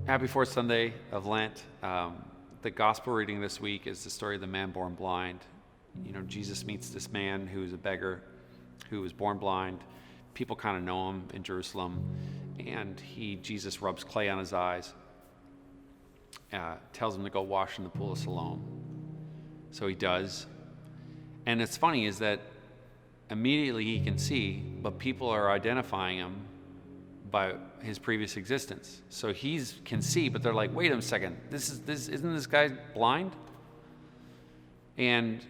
Happy fourth Sunday of Lent. The gospel reading this week is the story of the man born blind. Jesus meets this man who is a beggar, who was born blind. People kind of know him in Jerusalem, and Jesus rubs clay on his eyes, tells him to go wash in the pool of Siloam. So he does. And it's funny is that immediately he can see, but people are identifying him by his previous existence. So he can see, but they're like, wait a second, isn't this guy blind? And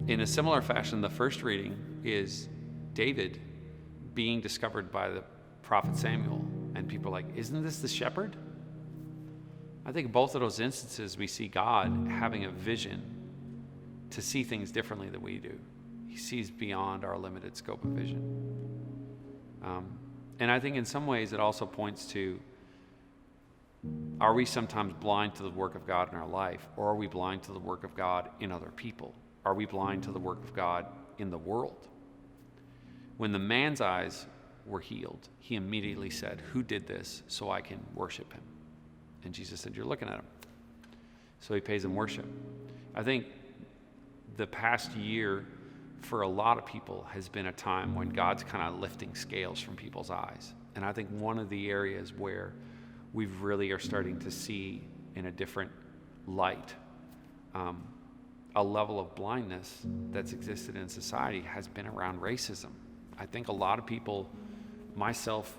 in a similar fashion, the first reading is David being discovered by the prophet Samuel, and people are like, isn't this the shepherd? I think both of those instances we see God having a vision to see things differently than we do. He sees beyond our limited scope of vision. And I think in some ways it also points to, are we sometimes blind to the work of God in our life, or are we blind to the work of God in other people? Are we blind to the work of God in the world? When the man's eyes were healed, he immediately said, who did this so I can worship him? And Jesus said, you're looking at him. So he pays him worship. I think the past year for a lot of people has been a time when God's kind of lifting scales from people's eyes. And I think one of the areas where we really are starting to see in a different light a level of blindness that's existed in society has been around racism. I think a lot of people, myself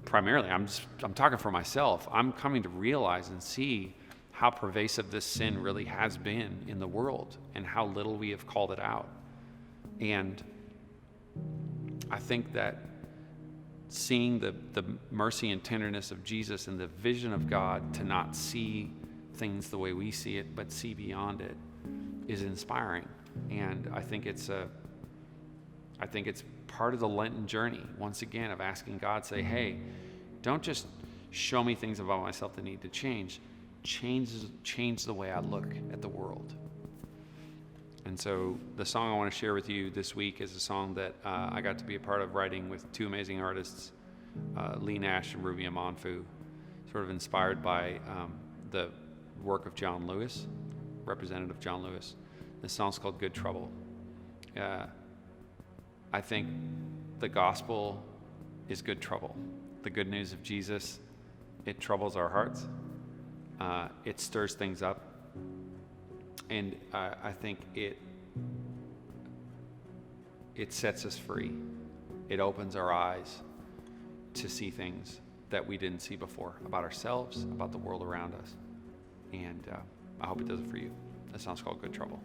primarily, I'm talking for myself, I'm coming to realize and see how pervasive this sin really has been in the world and how little we have called it out. And I think that seeing the mercy and tenderness of Jesus and the vision of God to not see things the way we see it, but see beyond it, is inspiring. And I think it's part of the Lenten journey, once again, of asking God, say, hey, don't just show me things about myself that need to change. Change the way I look at the world. And so the song I want to share with you this week is a song that I got to be a part of writing with two amazing artists, Lee Nash and Ruby Amonfu, sort of inspired by the work of John Lewis, Representative John Lewis. This song's called Good Trouble. I think the gospel is good trouble. The good news of Jesus, it troubles our hearts. It stirs things up. And I think it sets us free. It opens our eyes to see things that we didn't see before about ourselves, about the world around us. And I hope it does it for you. That song's called Good Trouble.